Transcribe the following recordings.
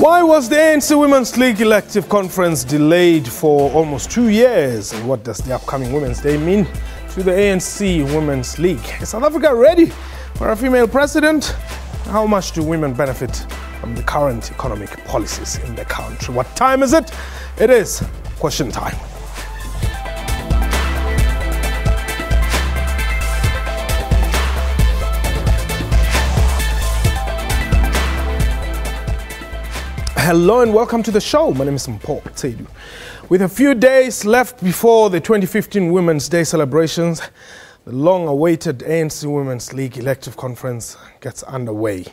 Why was the ANC Women's League elective conference delayed for almost 2 years? And what does the upcoming Women's Day mean to the ANC Women's League? Is South Africa ready for a female president? How much do women benefit from the current economic policies in the country? What time is it? It is question time. Hello and welcome to the show. My name is Mpho Tsedu. With a few days left before the 2015 Women's Day celebrations, the long-awaited ANC Women's League elective conference gets underway.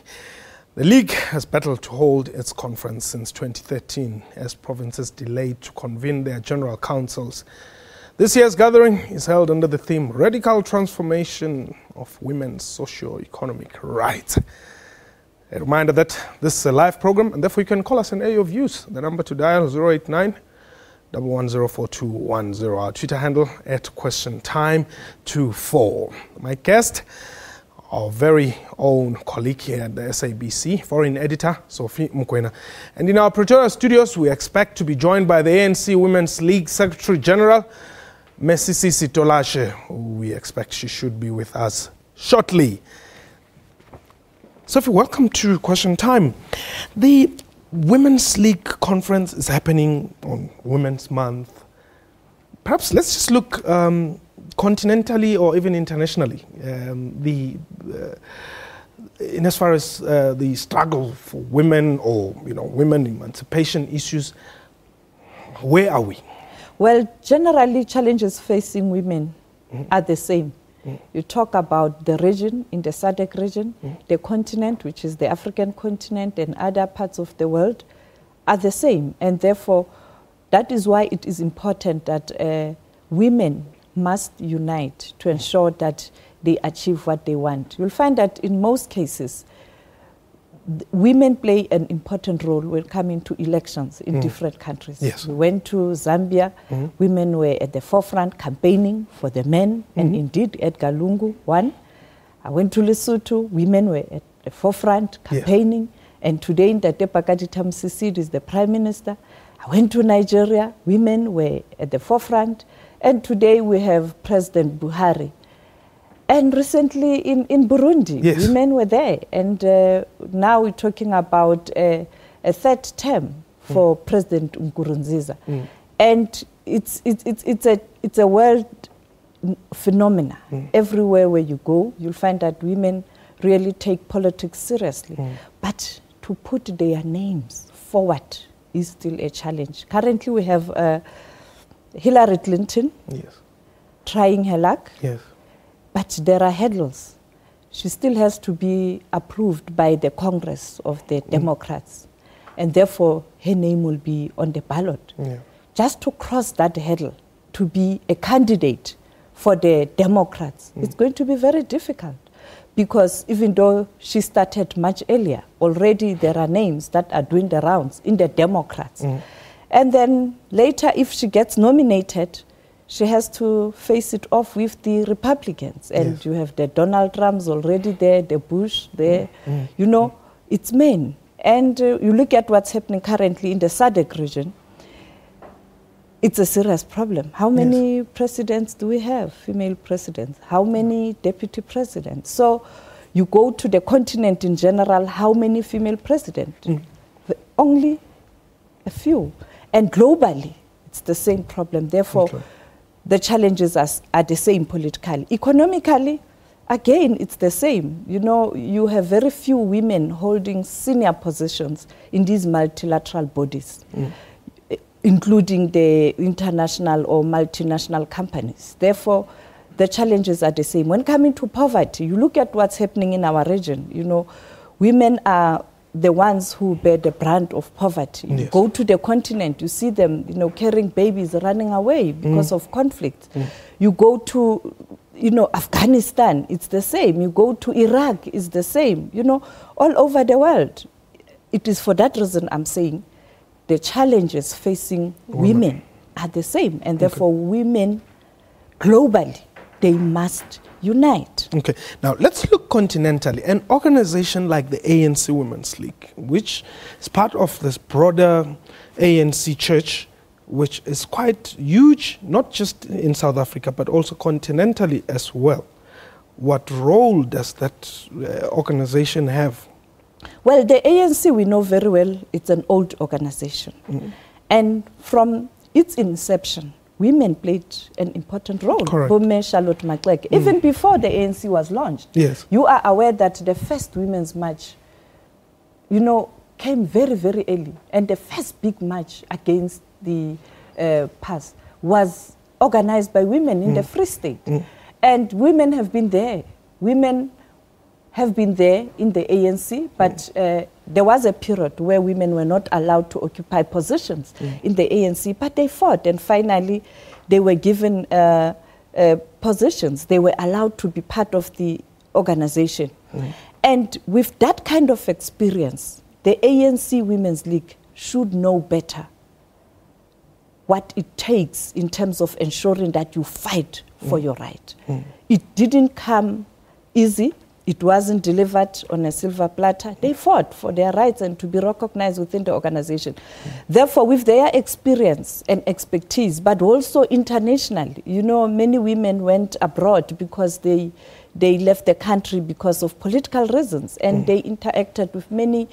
The league has battled to hold its conference since 2013 as provinces delayed to convene their general councils. This year's gathering is held under the theme Radical Transformation of Women's Socio-Economic Rights. A reminder that this is a live program and therefore you can call us and air your views. The number to dial 089-110-4210. Our Twitter handle @QuestionTime24. My guest, our very own colleague here at the SABC, foreign editor, Sophie Mukwena. And in our Pretoria studios, we expect to be joined by the ANC Women's League Secretary General, Mesisi Sitolashe, who we expect she should be with us shortly. Sophie, welcome to Question Time. The Women's League conference is happening on Women's Month. Perhaps let's just look continentally or even internationally. In as far as the struggle for women or women emancipation issues, where are we? Well, generally challenges facing women are the same. You talk about the region, in the SADC region, the continent, which is the African continent, and other parts of the world are the same. And therefore, that is why it is important that women must unite to ensure that they achieve what they want. You'll find that in most cases, women play an important role when coming to elections in different countries. Yes. We went to Zambia, women were at the forefront campaigning for the men, and indeed Edgar Lungu won. I went to Lesotho, women were at the forefront campaigning, and today Ntate Pakadi Thamsiside is the Prime Minister. I went to Nigeria, women were at the forefront, and today we have President Buhari. And recently in Burundi, women were there. And now we're talking about a third term for President Nkurunziza. And it's a world phenomena. Everywhere where you go, you'll find that women really take politics seriously. But to put their names forward is still a challenge. Currently we have Hillary Clinton trying her luck. But there are hurdles. She still has to be approved by the Congress of the Democrats. And therefore, her name will be on the ballot. Just to cross that hurdle, to be a candidate for the Democrats, it's going to be very difficult. Because even though she started much earlier, already there are names that are doing the rounds in the Democrats. And then later, if she gets nominated, she has to face it off with the Republicans. And you have the Donald Trumps already there, the Bush there. It's men. And you look at what's happening currently in the SADC region, it's a serious problem. How many presidents do we have, female presidents? How many deputy presidents? So you go to the continent in general, how many female presidents? Only a few. And globally, it's the same problem. Therefore, the challenges are the same politically. Economically, again, it's the same. You have very few women holding senior positions in these multilateral bodies, including the international or multinational companies. Therefore, the challenges are the same. When coming to poverty, you look at what's happening in our region. Women are the ones who bear the brunt of poverty. You go to the continent, you see them, carrying babies, running away because of conflict. You go to, Afghanistan, it's the same. You go to Iraq, it's the same. All over the world. It is for that reason I'm saying the challenges facing women are the same. And therefore women globally, they must unite. Okay, now let's look continentally. An organization like the ANC Women's League, which is part of this broader ANC church, which is quite huge, not just in South Africa, but also continentally as well. What role does that organization have? Well, the ANC, we know very well, it's an old organization. And from its inception, women played an important role. Correct. Bome Charlotte Maxeke. Even before the ANC was launched, Yes. you are aware that the first Women's March, came very, very early. And the first big march against the past was organized by women in the Free State. And women have been there. Women have been there in the ANC, but there was a period where women were not allowed to occupy positions in the ANC, but they fought, and finally they were given positions. They were allowed to be part of the organization. And with that kind of experience, the ANC Women's League should know better what it takes in terms of ensuring that you fight for your right. It didn't come easy. It wasn't delivered on a silver platter. They fought for their rights and to be recognized within the organization. Therefore, with their experience and expertise, but also internationally, many women went abroad because they left the country because of political reasons, and they interacted with many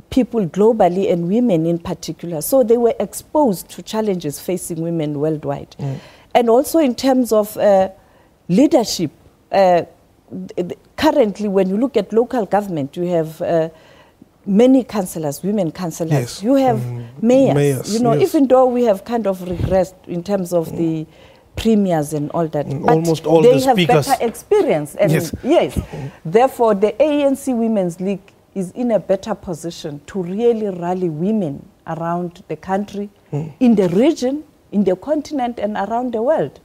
people globally and women in particular. So they were exposed to challenges facing women worldwide. And also in terms of leadership, currently when you look at local government, you have many councillors, women councillors. Yes. You have mayors. Yes. Even though we have kind of regressed in terms of the premiers and all that. But almost all they the have speakers. better experience. And yes. Therefore, the ANC Women's League is in a better position to really rally women around the country, in the region, in the continent, and around the world,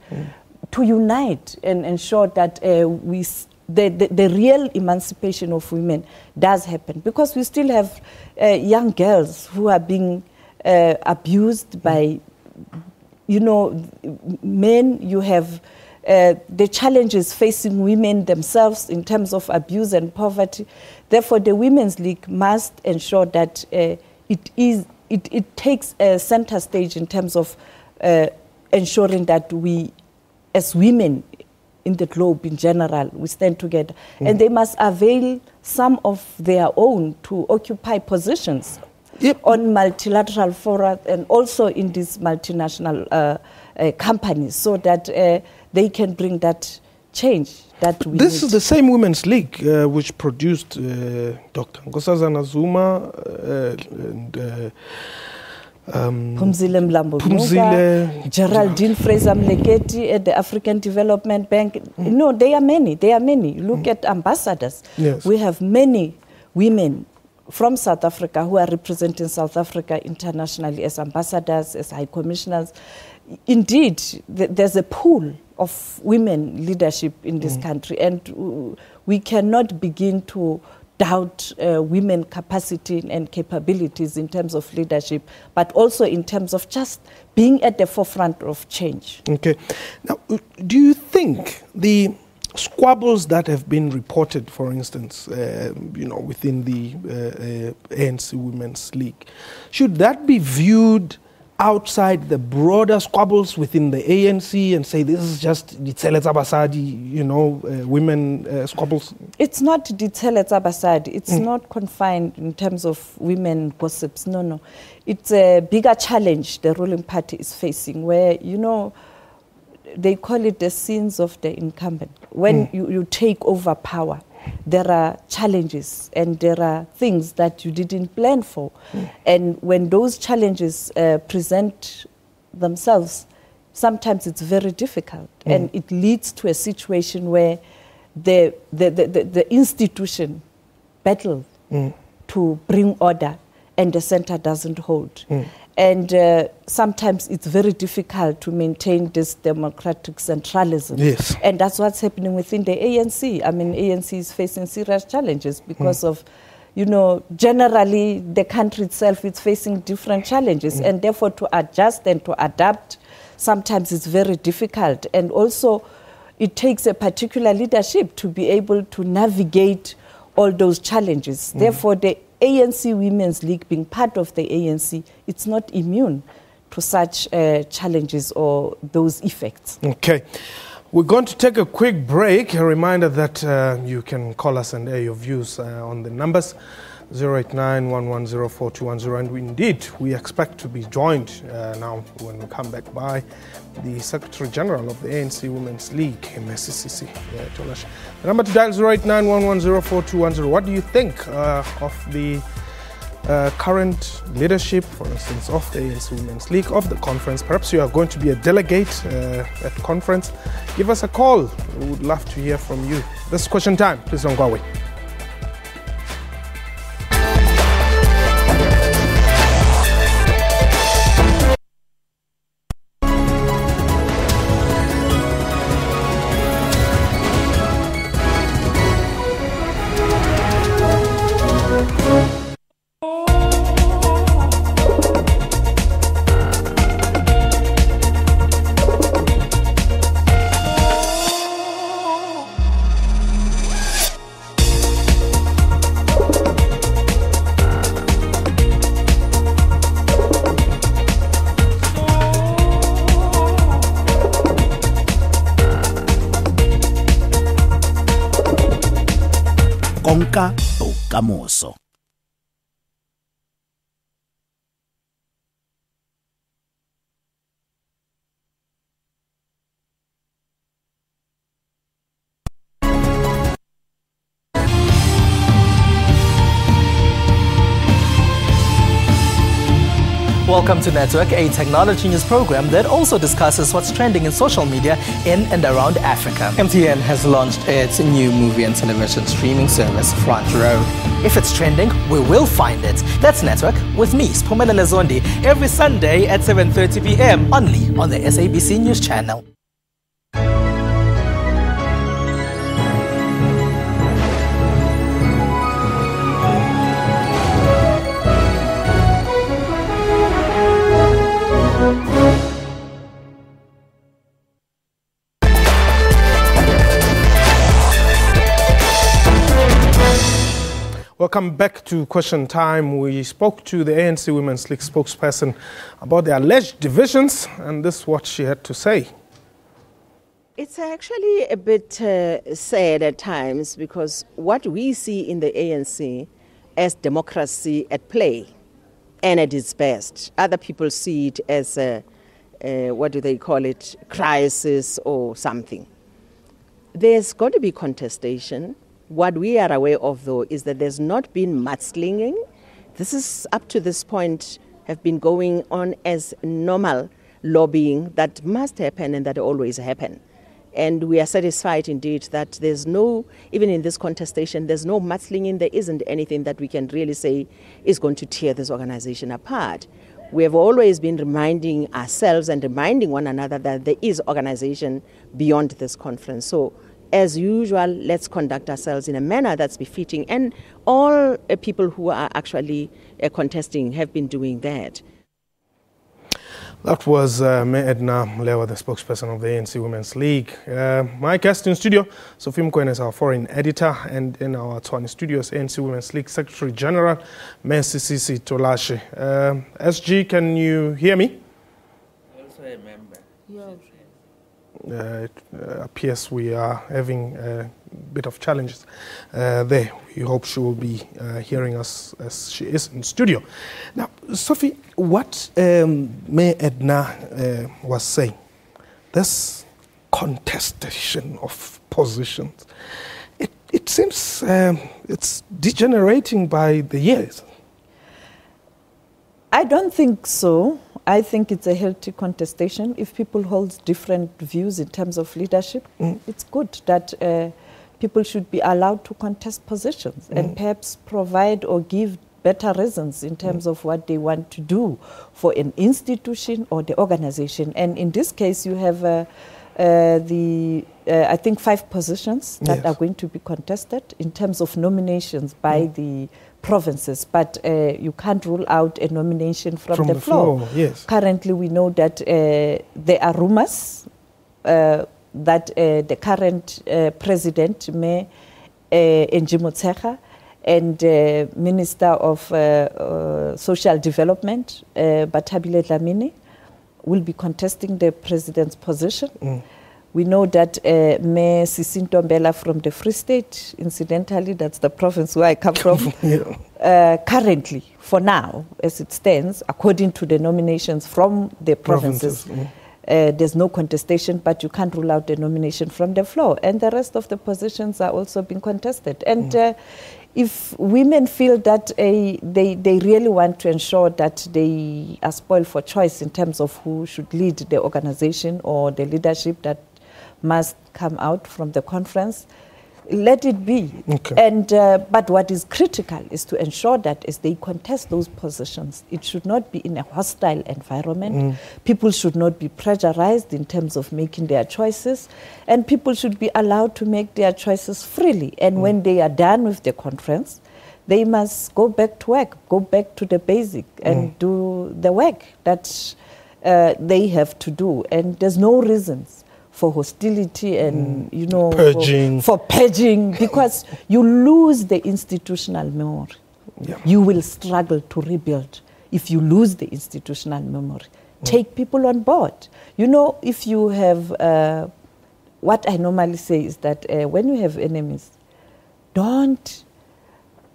to unite and ensure that the real emancipation of women does happen. Because we still have young girls who are being abused by, men. You have the challenges facing women themselves in terms of abuse and poverty. Therefore, the Women's League must ensure that it takes a center stage in terms of ensuring that we, as women in the globe in general, we stand together. And they must avail some of their own to occupy positions on multilateral fora and also in these multinational companies, so that they can bring that change that we This need. is the same Women's League which produced Dr. Nkosazana Zuma and Phumzile Mlambo-Ngcuka, Geraldine Fraser-Mleketi at the African Development Bank. No, there are many. Look at ambassadors. Yes. We have many women from South Africa who are representing South Africa internationally as ambassadors, as high commissioners. Indeed, there's a pool of women leadership in this country, and we cannot begin to doubt women capacity and capabilities in terms of leadership, but also in terms of just being at the forefront of change. Okay. Now, do you think the squabbles that have been reported, for instance, within the ANC Women's League, should that be viewed outside the broader squabbles within the ANC and say this is just Ditsele Tsabasadi, women squabbles? It's not Ditsele Tsabasadi. It's not confined in terms of women gossips. No. It's a bigger challenge the ruling party is facing, where, they call it the sins of the incumbent. When you take over power, there are challenges and there are things that you didn't plan for. And when those challenges present themselves, sometimes it's very difficult. And it leads to a situation where the institution battles to bring order and the center doesn't hold. And sometimes it's very difficult to maintain this democratic centralism. Yes. And that's what's happening within the ANC. I mean, ANC is facing serious challenges because of, generally the country itself is facing different challenges. And therefore to adjust and to adapt, sometimes it's very difficult. And also it takes a particular leadership to be able to navigate all those challenges. Therefore, the ANC Women's League, being part of the ANC, it's not immune to such challenges or those effects. Okay. We're going to take a quick break. A reminder that you can call us and air your views on the numbers 089-110-4210. And indeed, we expect to be joined now when we come back by the Secretary General of the ANC Women's League, SABC. The number to dial is 089-110-4210. What do you think of the current leadership, for instance, of the ANC Women's League, of the conference? Perhaps you are going to be a delegate at the conference. Give us a call. We would love to hear from you. This is Question Time. Please don't go away. Konka Bokamoso. Welcome to Network, a technology news program that also discusses what's trending in social media in and around Africa. MTN has launched its new movie and television streaming service, Front Row. If it's trending, we will find it. That's Network with me, Spumelele Zondi, every Sunday at 7:30 p.m. only on the SABC News Channel. Welcome back to Question Time. We spoke to the ANC Women's League spokesperson about the alleged divisions, and this is what she had to say. It's actually a bit sad at times, because what we see in the ANC as democracy at play and at its best, other people see it as a what do they call it, crisis or something. There's got to be contestation. What we are aware of, though, is that there's not been mudslinging. This is, up to this point, have been going on as normal lobbying that must happen and that always happen. And we are satisfied indeed that there's no, even in this contestation, there's no mudslinging. There isn't anything that we can really say is going to tear this organization apart. We have always been reminding ourselves and reminding one another that there is organization beyond this conference. So, as usual, let's conduct ourselves in a manner that's befitting. And all people who are actually contesting have been doing that. That was May Edna Mlewa, the spokesperson of the ANC Women's League. My guest in studio, Sophie Mkwene, is our foreign editor, and in our Tshwane studios, ANC Women's League Secretary General, Mesisisi Tolashe. SG, can you hear me? Also a member. Yeah. It appears we are having a bit of challenges there. We hope she will be hearing us as she is in studio. Now, Sophie, what May Edna was saying, this contestation of positions, it seems it's degenerating by the years. I don't think so. I think it's a healthy contestation. If people hold different views in terms of leadership, it's good that people should be allowed to contest positions and perhaps provide or give better reasons in terms of what they want to do for an institution or the organization. And in this case, you have I think 5 positions that are going to be contested in terms of nominations by the provinces, but you can't rule out a nomination from the floor. Yes. Currently, we know that there are rumors that the current president, Me Njimotsecha, and Minister of Social Development, Bathabile Dlamini, will be contesting the president's position. We know that Me Sisinto Mbela from the Free State, incidentally, that's the province where I come from, currently, for now, as it stands, according to the nominations from the provinces, there's no contestation, but you can't rule out the nomination from the floor. And the rest of the positions are also being contested. And if women feel that they really want to ensure that they are spoiled for choice in terms of who should lead the organization or the leadership that must come out from the conference, let it be. Okay. And but what is critical is to ensure that as they contest those positions, it should not be in a hostile environment. People should not be pressurized in terms of making their choices, and people should be allowed to make their choices freely. And when they are done with the conference, they must go back to work, go back to the basic and do the work that they have to do. And there's no reasons for hostility and, purging. For purging, because you lose the institutional memory. Yeah. You will struggle to rebuild if you lose the institutional memory. Take people on board. If you have, what I normally say is that when you have enemies, don't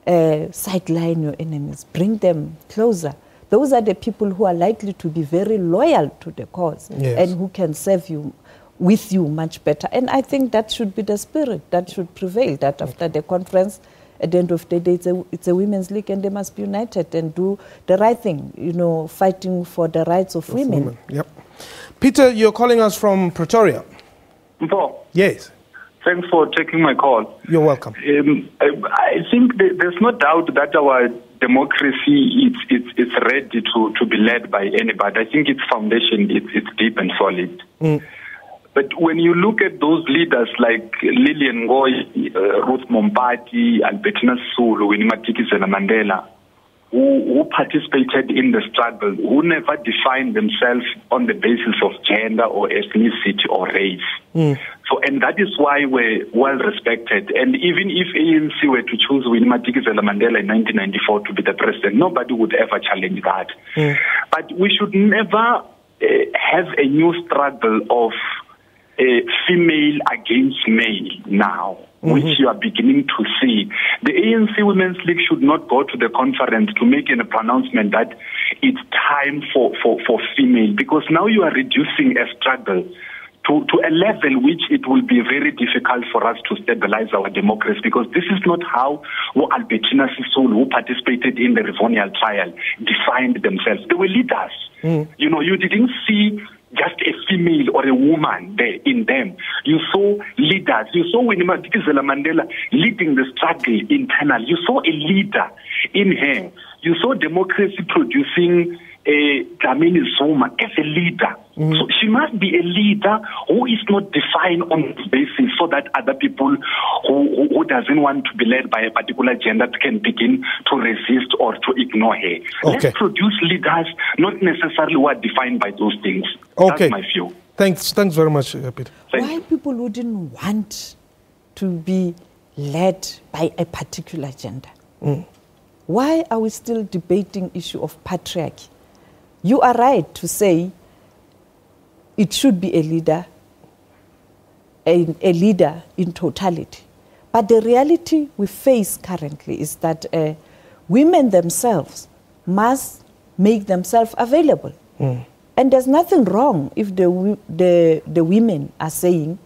sideline your enemies. Bring them closer. Those are the people who are likely to be very loyal to the cause and who can serve you with you much better. And I think that should be the spirit that should prevail, that after the conference, at the end of the day, it's a women's league and they must be united and do the right thing, fighting for the rights of women. Yep. Peter, you're calling us from Pretoria. Paul. Yes. Thanks for taking my call. You're welcome. I think there's no doubt that our democracy it's ready to be led by anybody. I think its foundation it's deep and solid. But when you look at those leaders like Lillian Ngoyi, Ruth Mompati, Albertina Sulu, Winnie Madikizela Mandela, who participated in the struggle, who never defined themselves on the basis of gender or ethnicity or race. So, and that is why we're well respected. And even if ANC were to choose Winnie Madikizela Mandela in 1994 to be the president, nobody would ever challenge that. But we should never have a new struggle of female against male now, which you are beginning to see. The ANC Women's League should not go to the conference to make an pronouncement that it's time for female, because now you are reducing a struggle to a level which it will be very difficult for us to stabilize our democracy, because this is not how Albertina Sisulu, who participated in the Rivonial trial, defined themselves. They were leaders. You didn't see just a female or a woman there in them. You saw leaders. You saw Winnie Madikizela Mandela leading the struggle internally. You saw a leader in her. You saw democracy producing Dlamini Zuma as a leader. So she must be a leader who is not defined on this basis, so that other people who doesn't want to be led by a particular gender can begin to resist or to ignore her. Okay. Let's produce leaders, not necessarily who are defined by those things. Okay. That's my view. Thanks very much, Peter. Why people wouldn't want to be led by a particular gender? Why are we still debating issue of patriarchy? You are right to say it should be a leader in totality. But the reality we face currently is that women themselves must make themselves available. And there's nothing wrong if the women are saying,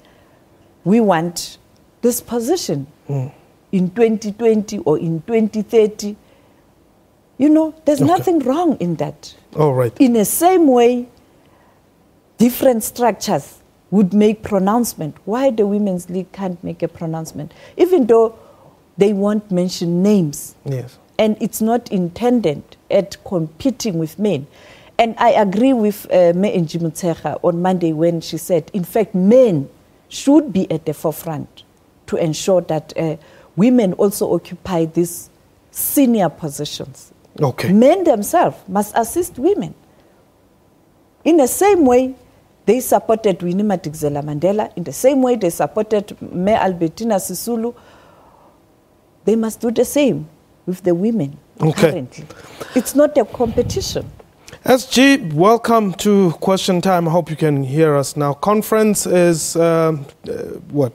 we want this position in 2020 or in 2030. There's nothing wrong in that. All right. In the same way, different structures would make pronouncement. Why the Women's League can't make a pronouncement? Even though they won't mention names. Yes. And it's not intended at competing with men. And I agree with Me Njimotsecha on Monday when she said, in fact, men should be at the forefront to ensure that women also occupy these senior positions. Okay. Men themselves must assist women. In the same way, They supported Winnie Madikizela Mandela in the same way they supported Mayor Albertina Sisulu. They must do the same with the women currently. It's not a competition. SG, welcome to Question Time. I hope you can hear us now. Conference is,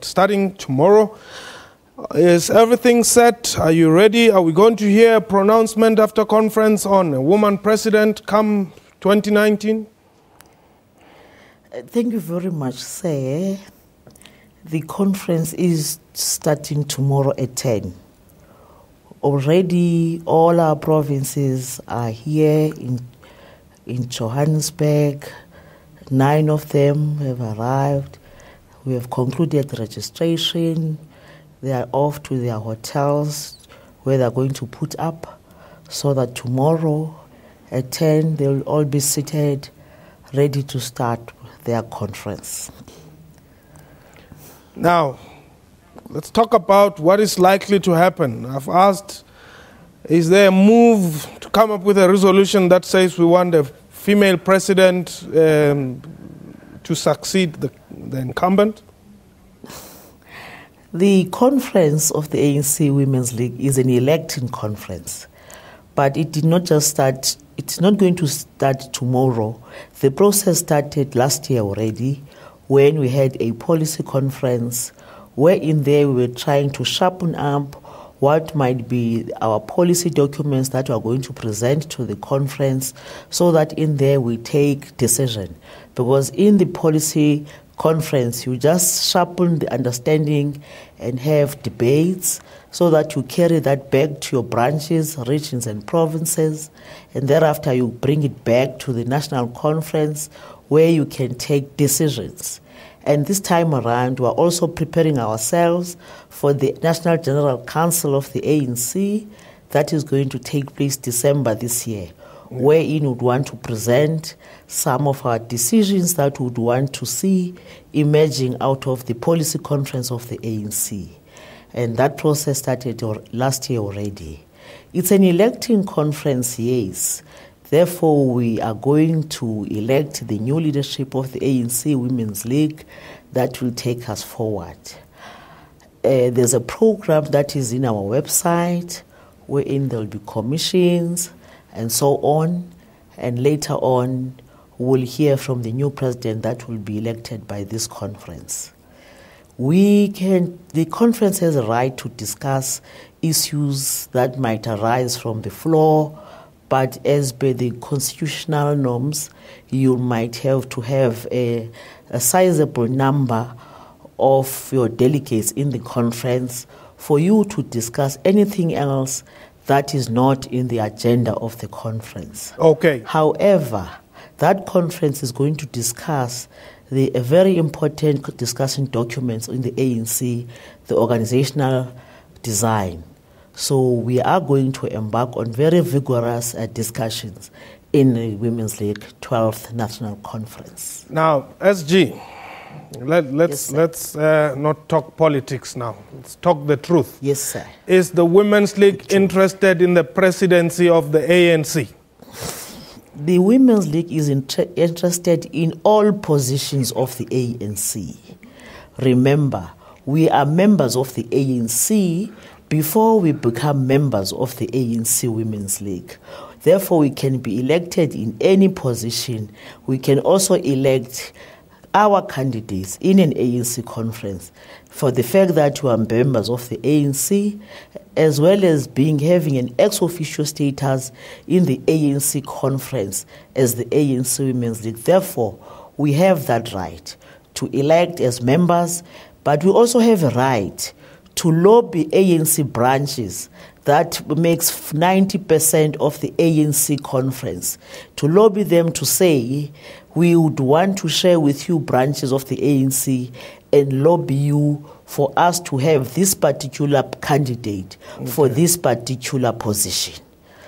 starting tomorrow. Is everything set? Are you ready? Are we going to hear a pronouncement after conference on a woman president come 2019? Thank you very much, sir. The conference is starting tomorrow at 10. Already all our provinces are here in Johannesburg. 9 of them have arrived. We have concluded registration. They are off to their hotels where they're going to put up so that tomorrow at 10 they will all be seated, ready to start their conference. Now, let's talk about what is likely to happen. I've asked, is there a move to come up with a resolution that says we want a female president to succeed the incumbent? The conference of the ANC Women's League is an electing conference, but it did not just start, it's not going to start tomorrow. The process started last year already when we had a policy conference where in there we were trying to sharpen up what might be our policy documents that we are going to present to the conference so that in there we take decision. Because in the policy conference, you just sharpen the understanding and have debates so that you carry that back to your branches, regions and provinces, and thereafter you bring it back to the national conference where you can take decisions. And this time around, we are also preparing ourselves for the National General Council of the ANC that is going to take place December this year, wherein we would want to present some of our decisions that we would want to see emerging out of the policy conference of the ANC. And that process started last year already. It's an electing conference, yes. Therefore, we are going to elect the new leadership of the ANC Women's League that will take us forward. There's a program that is in our website wherein there will be commissions and so on. And later on, we'll hear from the new president that will be elected by this conference. The conference has a right to discuss issues that might arise from the floor, but as per the constitutional norms, you might have to have a sizable number of your delegates in the conference for you to discuss anything else that is not in the agenda of the conference. Okay. However, that conference is going to discuss the very important discussion documents in the ANC, the organizational design. So we are going to embark on very vigorous discussions in the Women's League 12th National Conference. Now, SG, let's not talk politics now. Let's talk the truth. Yes, sir. Is the Women's League interested in the presidency of the ANC? The Women's League is interested in all positions of the ANC. Remember, we are members of the ANC before we become members of the ANC Women's League. Therefore, we can be elected in any position. We can also elect our candidates in an ANC conference for the fact that we are members of the ANC, as well as having an ex-officio status in the ANC conference as the ANC Women's League. Therefore, we have that right to elect as members, but we also have a right to lobby ANC branches that makes 90% of the ANC conference, to lobby them to say, we would want to share with you branches of the ANC and lobby you for us to have this particular candidate for this particular position.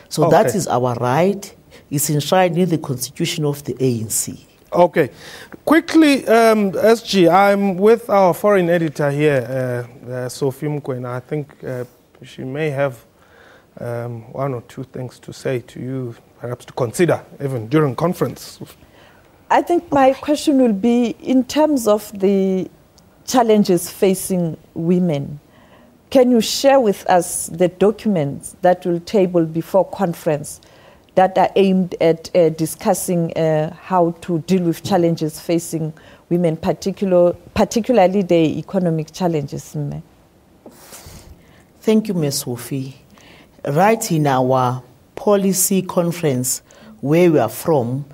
So that is our right. It's enshrined in the constitution of the ANC. Okay. Quickly, SG, I'm with our foreign editor here, Sophie Mkwena. I think she may have one or two things to say to you, perhaps to consider even during conference. I think my question will be in terms of the challenges facing women. Can you share with us the documents that will table before conference that are aimed at discussing how to deal with challenges facing women, particularly the economic challenges? Thank you, Ms. Sophie. Right in our policy conference where we are from,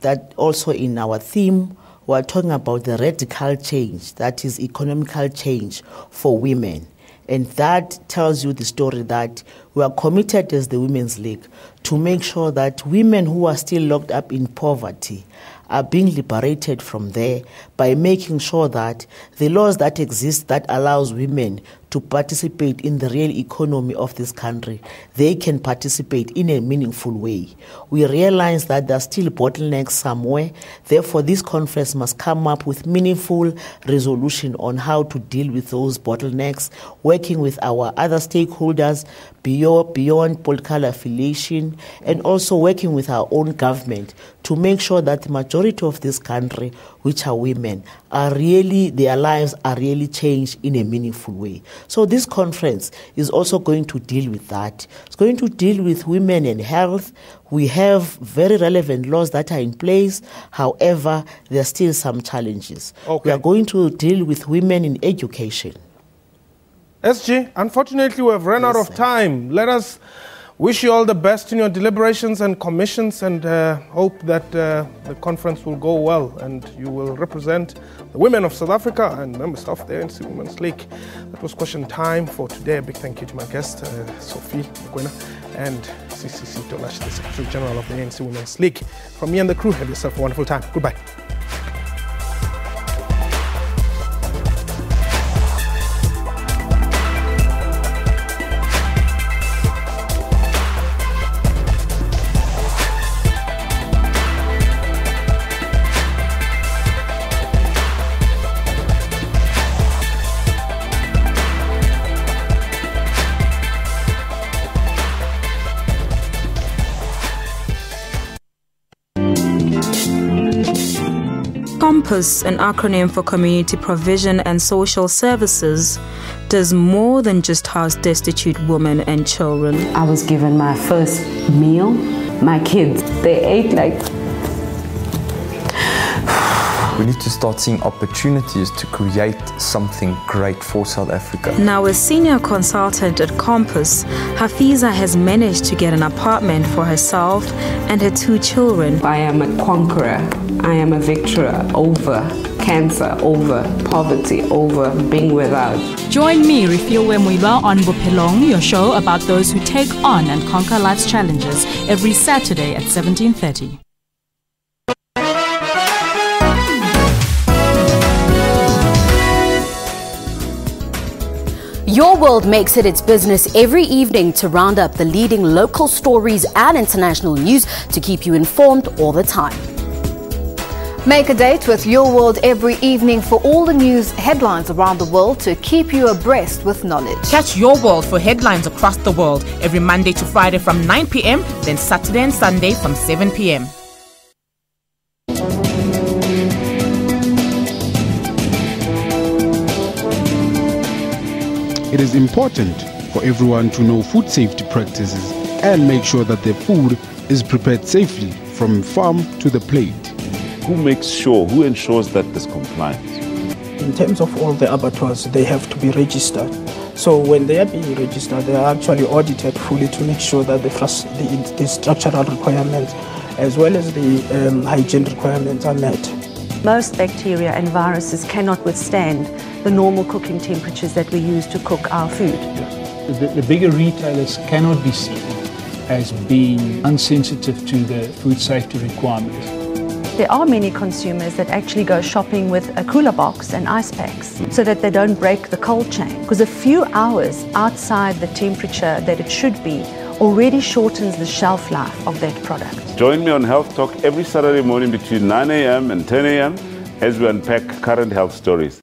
that also in our theme, we are talking about the radical change, that is economical change for women. And that tells you the story that we are committed as the Women's League to make sure that women who are still locked up in poverty are being liberated from there by making sure that the laws that exist that allows women to participate in the real economy of this country, they can participate in a meaningful way. We realize that there are still bottlenecks somewhere. Therefore, this conference must come up with meaningful resolution on how to deal with those bottlenecks, working with our other stakeholders beyond political affiliation, and also working with our own government to make sure that the majority of this country, which are women, are really, their lives are really changed in a meaningful way. So this conference is also going to deal with that. It's going to deal with women and health. We have very relevant laws that are in place. However, there are still some challenges. Okay. We are going to deal with women in education. SG, unfortunately, we have run out of time. Let us wish you all the best in your deliberations and commissions, and hope that the conference will go well and you will represent the women of South Africa and members of the ANC Women's League. That was question time for today. A big thank you to my guest, Sophie Mokoena, and CCC Tolash, the Secretary General of the ANC Women's League. From me and the crew, have yourself a wonderful time. Goodbye. COMPASS, an acronym for Community Provision and Social Services, does more than just house destitute women and children. I was given my first meal. My kids, they ate like... We need to start seeing opportunities to create something great for South Africa. Now a senior consultant at COMPASS, Hafiza has managed to get an apartment for herself and her 2 children. I am a conqueror. I am a victor over cancer, over poverty, over being without. Join me, Refiwe Mwiba, on Bophelong, your show about those who take on and conquer life's challenges, every Saturday at 17:30. Your World makes it its business every evening to round up the leading local stories and international news to keep you informed all the time. Make a date with Your World every evening for all the news headlines around the world to keep you abreast with knowledge. Catch Your World for headlines across the world every Monday to Friday from 9 p.m, then Saturday and Sunday from 7 p.m. It is important for everyone to know food safety practices and make sure that their food is prepared safely from farm to the plate. Who ensures that there's compliance? In terms of all the abattoirs, they have to be registered. So when they are being registered, they are actually audited fully to make sure that the structural requirements as well as the hygiene requirements are met. Most bacteria and viruses cannot withstand the normal cooking temperatures that we use to cook our food. The bigger retailers cannot be seen as being insensitive to the food safety requirements. There are many consumers that actually go shopping with a cooler box and ice packs so that they don't break the cold chain, because a few hours outside the temperature that it should be already shortens the shelf life of that product. Join me on Health Talk every Saturday morning between 9 a.m. and 10 a.m. as we unpack current health stories.